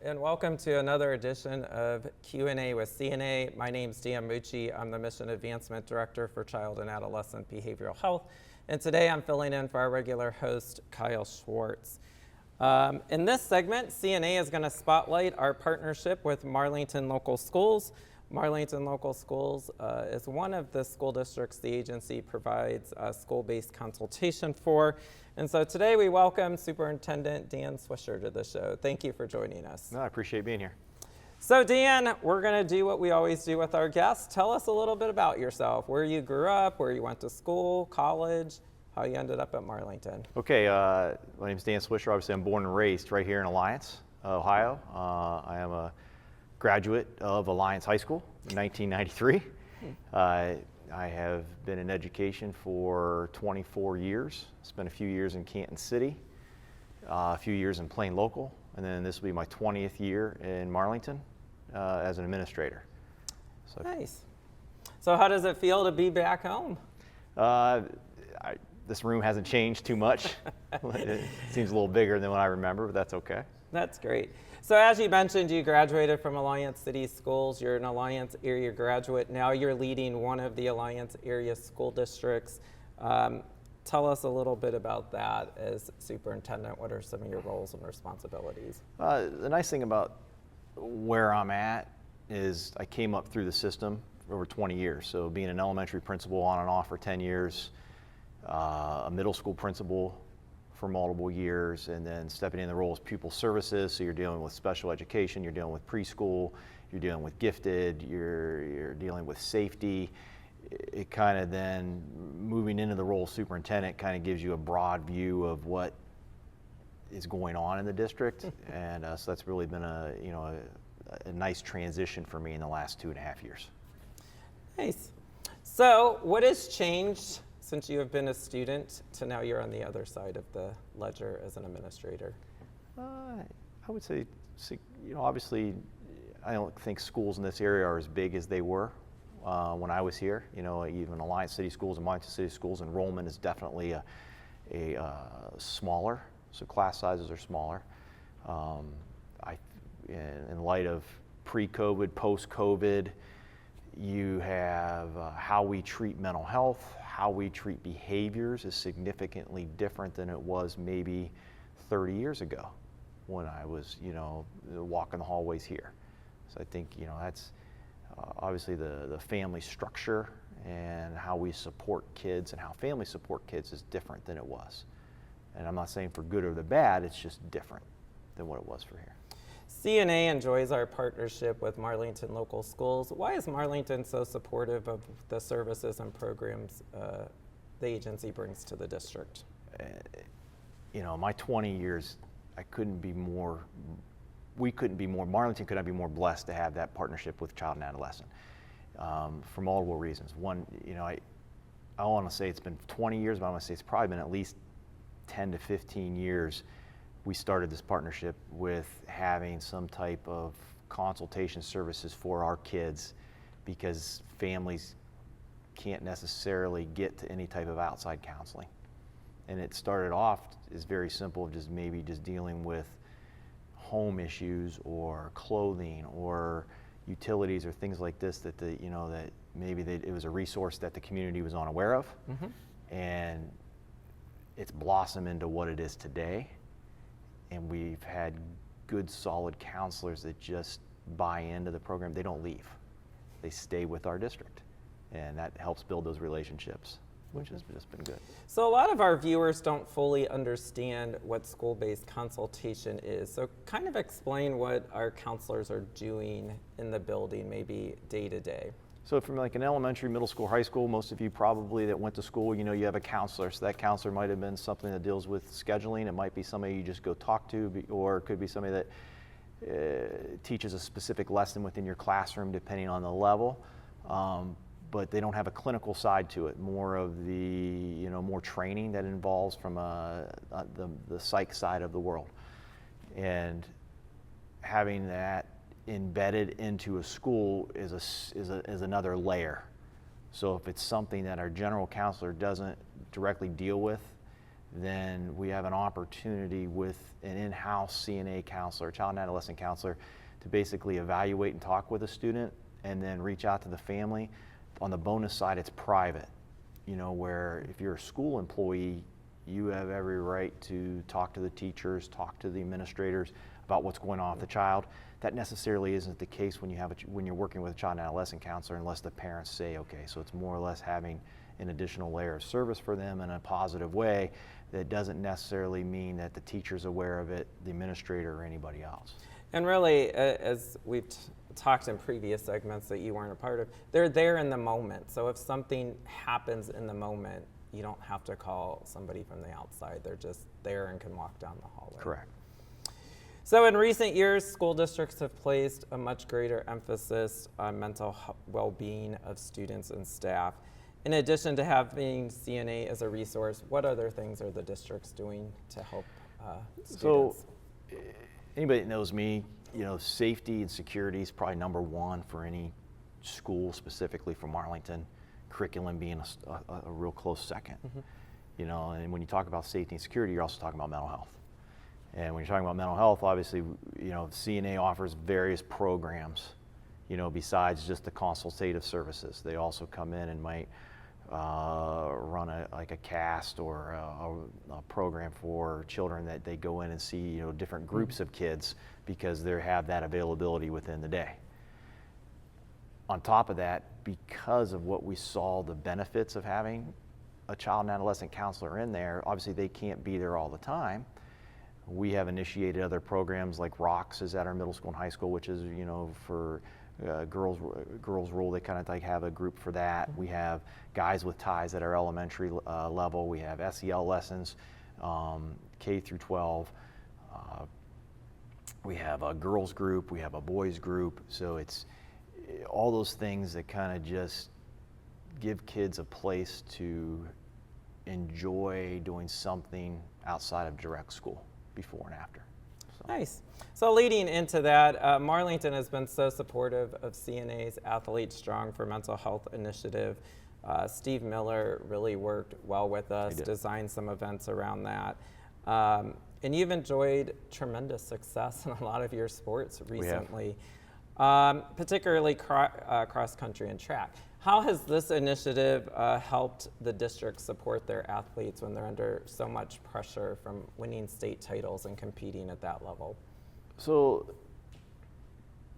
and welcome to another edition of Q&A with CNA. My name's Dan Mucci. I'm the Mission Advancement Director for Child and Adolescent Behavioral Health, and today I'm filling in for our regular host, Kyle Schwartz. In this segment, CNA is going to spotlight our partnership with Marlington Local Schools. Marlington Local Schools is one of the school districts the agency provides school-based consultation for. And so today we welcome Superintendent Dan Swisher to the show. Thank you for joining us. No, I appreciate being here. So Dan, we're going to do what we always do with our guests. Tell us a little bit about yourself, where you grew up, where you went to school, college, how you ended up at Marlington. Okay, my name is Dan Swisher. Obviously, I'm born and raised right here in Alliance, Ohio. I am a graduate of Alliance High School in 1993. I have been in education for 24 years. Spent a few years in Canton City, a few years in Plain Local, and then this will be my 20th year in Marlington as an administrator. So, nice. So how does it feel to be back home? This room hasn't changed too much. It seems a little bigger than what I remember, but that's okay. That's great. So as you mentioned, you graduated from Alliance City Schools. You're an Alliance area graduate. Now you're leading one of the Alliance area school districts. Tell us a little bit about that as superintendent. What are some of your roles and responsibilities? The nice thing about where I'm at is I came up through the system for over 20 years. So being an elementary principal on and off for 10 years, a middle school principal for multiple years, and then stepping in the role as pupil services. So you're dealing with special education, you're dealing with preschool, you're dealing with gifted, you're dealing with safety. It kind of then moving into the role of superintendent kind of gives you a broad view of what is going on in the district, and so that's really been a nice transition for me in the last 2.5 years. Nice. So what has changed since you have been a student to now you're on the other side of the ledger as an administrator? I would say, obviously, I don't think schools in this area are as big as they were when I was here. Even Alliance City Schools and Marlington City Schools, enrollment is definitely a smaller, so class sizes are smaller. In light of pre-COVID, post-COVID, you have how we treat mental health, how we treat behaviors is significantly different than it was maybe 30 years ago when I was, walking the hallways here. So I think, that's obviously the family structure and how we support kids and how families support kids is different than it was. And I'm not saying for good or the bad, it's just different than what it was for here. CNA enjoys our partnership with Marlington Local Schools. Why is Marlington so supportive of the services and programs the agency brings to the district? My 20 years, Marlington could not be more blessed to have that partnership with child and adolescent for multiple reasons. One, I want to say it's been 20 years, but I want to say it's probably been at least 10 to 15 years we started this partnership with having some type of consultation services for our kids because families can't necessarily get to any type of outside counseling. And it started off as very simple, just dealing with home issues or clothing or utilities or things like this that it was a resource that the community was unaware of. Mm-hmm. And it's blossomed into what it is today. And we've had good, solid counselors that just buy into the program. They don't leave. They stay with our district. And that helps build those relationships, which has just been good. So a lot of our viewers don't fully understand what school-based consultation is. So kind of explain what our counselors are doing in the building, maybe day to day. So from like an elementary, middle school, high school, most of you probably that went to school, you have a counselor. So that counselor might have been something that deals with scheduling. It might be somebody you just go talk to, or it could be somebody that teaches a specific lesson within your classroom, depending on the level. But they don't have a clinical side to it. More of the, more training that involves from the psych side of the world. And having that embedded into a school is another layer. So if it's something that our general counselor doesn't directly deal with, then we have an opportunity with an in-house CNA counselor, child and adolescent counselor, to basically evaluate and talk with a student and then reach out to the family. On the bonus side, it's private, where if you're a school employee, you have every right to talk to the teachers, talk to the administrators about what's going on with the child. That necessarily isn't the case when you're working with a child and adolescent counselor, unless the parents say, okay. So it's more or less having an additional layer of service for them in a positive way. That doesn't necessarily mean that the teacher's aware of it, the administrator, or anybody else. And really, as we've talked in previous segments that you weren't a part of, they're there in the moment. So if something happens in the moment, you don't have to call somebody from the outside. They're just there and can walk down the hallway. Correct. So in recent years, school districts have placed a much greater emphasis on mental well-being of students and staff. In addition to having CNA as a resource, what other things are the districts doing to help students? So anybody that knows me, safety and security is probably number one for any school, specifically for Marlington. Curriculum being a real close second. And when you talk about safety and security, you're also talking about mental health. And when you're talking about mental health, obviously, CNA offers various programs, besides just the consultative services. They also come in and might run a CAST or a program for children that they go in and see, different groups of kids, because they have that availability within the day. On top of that, because of what we saw, the benefits of having a child and adolescent counselor in there, obviously they can't be there all the time. We have initiated other programs like ROCKS is at our middle school and high school, which is, for girls rule. They kind of have a group for that. We have Guys with Ties at our elementary level. We have SEL lessons, K through 12. We have a girls group. We have a boys group. So it's all those things that kind of just give kids a place to enjoy doing something outside of direct school before and after. So. Nice. So leading into that, Marlington has been so supportive of CNA's Athletes Strong for Mental Health initiative. Steve Miller really worked well with us, designed some events around that. And you've enjoyed tremendous success in a lot of your sports recently. Particularly cross country and track. How has this initiative helped the district support their athletes when they're under so much pressure from winning state titles and competing at that level? So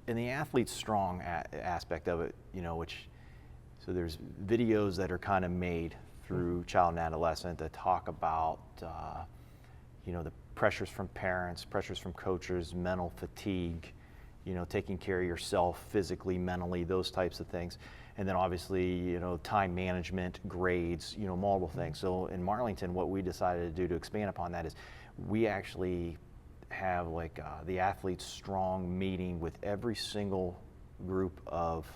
in the Athletes Strong aspect of it, so there's videos that are kind of made through child and adolescent that talk about, the pressures from parents, pressures from coaches, mental fatigue, taking care of yourself physically, mentally, those types of things. And then obviously, time management, grades, multiple things. So in Marlington, what we decided to do to expand upon that is we actually have the Athletes Strong meeting with every single group of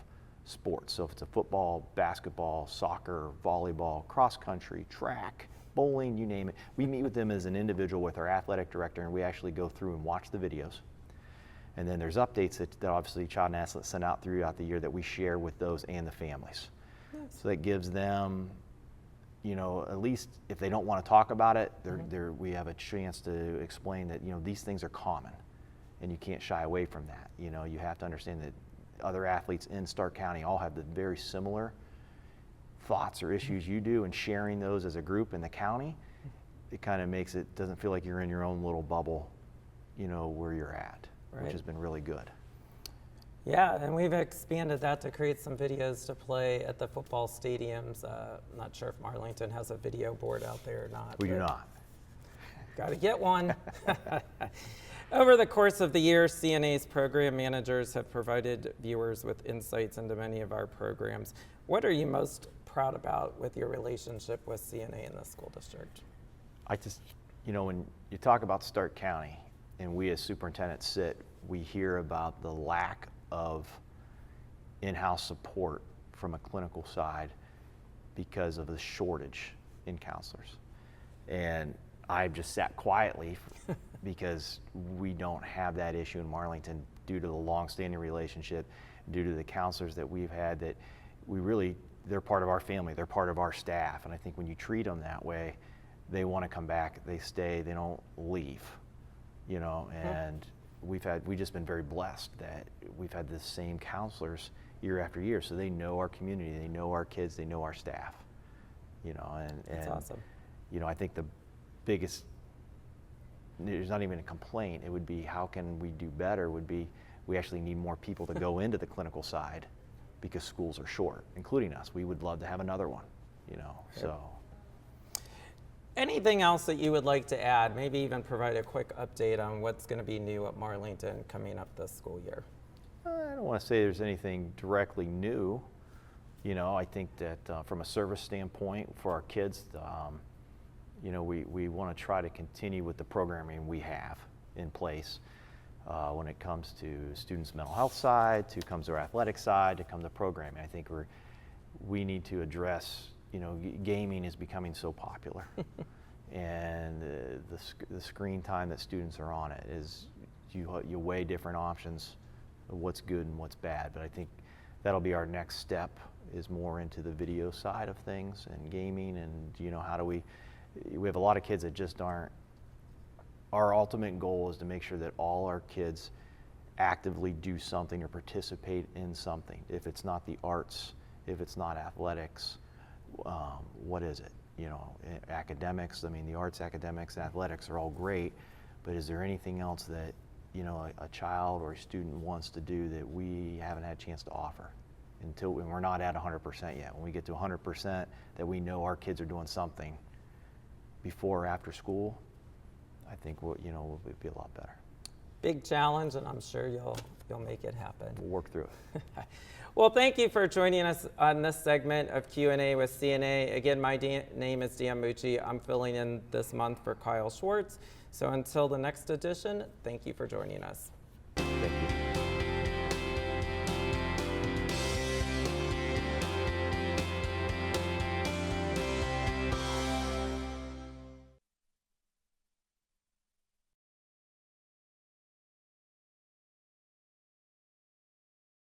sports. So if it's a football, basketball, soccer, volleyball, cross country, track, bowling, you name it, we meet with them as an individual with our athletic director, and we actually go through and watch the videos. And then there's updates that obviously Child and Adolescent send out throughout the year that we share with those and the families. Nice. So that gives them, at least if they don't want to talk about it, we have a chance to explain that, these things are common and you can't shy away from that. You have to understand that other athletes in Stark County all have the very similar thoughts or issues you do, and sharing those as a group in the county, it kind of makes it, doesn't feel like you're in your own little bubble, where you're at. Right. Which has been really good. Yeah, and we've expanded that to create some videos to play at the football stadiums. I'm not sure if Marlington has a video board out there or not. We do not. Got to get one. Over the course of the year, CNA's program managers have provided viewers with insights into many of our programs. What are you most proud about with your relationship with CNA in the school district? I just, when you talk about Stark County, and we as superintendents we hear about the lack of in-house support from a clinical side because of the shortage in counselors. And I've just sat quietly because we don't have that issue in Marlington due to the long-standing relationship, due to the counselors that we've had that they're part of our family, they're part of our staff. And I think when you treat them that way, they want to come back, they stay, they don't leave, you know, and we've just been very blessed that we've had the same counselors year after year, so they know our community, they know our kids, they know our staff, you know, That's awesome. you know, I think the biggest, there's not even a complaint, it would be how can we do better, would be we actually need more people to go into the clinical side because schools are short, including us. We would love to have another one, you know, so. Anything else that you would like to add? Maybe even provide a quick update on what's going to be new at Marlington coming up this school year. I don't want to say there's anything directly new. You know, I think that from a service standpoint for our kids, you know, we want to try to continue with the programming we have in place when it comes to students' mental health side, to comes to our athletic side, to come to programming. I think we need to address, you know, gaming is becoming so popular. And the screen time that students are on it is, you weigh different options of what's good and what's bad. But I think that'll be our next step, is more into the video side of things and gaming, and, you know, how do we have a lot of kids that just aren't, our ultimate goal is to make sure that all our kids actively do something or participate in something. If it's not the arts, if it's not athletics, what is it? You know, academics, I mean, the arts, academics, and athletics are all great, but is there anything else that, you know, a child or a student wants to do that we haven't had a chance to offer? Until we're not at 100% yet. When we get to 100%, that we know our kids are doing something before or after school, I think we'll be a lot better. Big challenge, and I'm sure you'll make it happen. We'll work through it. Well, thank you for joining us on this segment of Q&A with CNA. Again, my name is Dan Mucci. I'm filling in this month for Kyle Schwartz. So until the next edition, thank you for joining us. Thank you.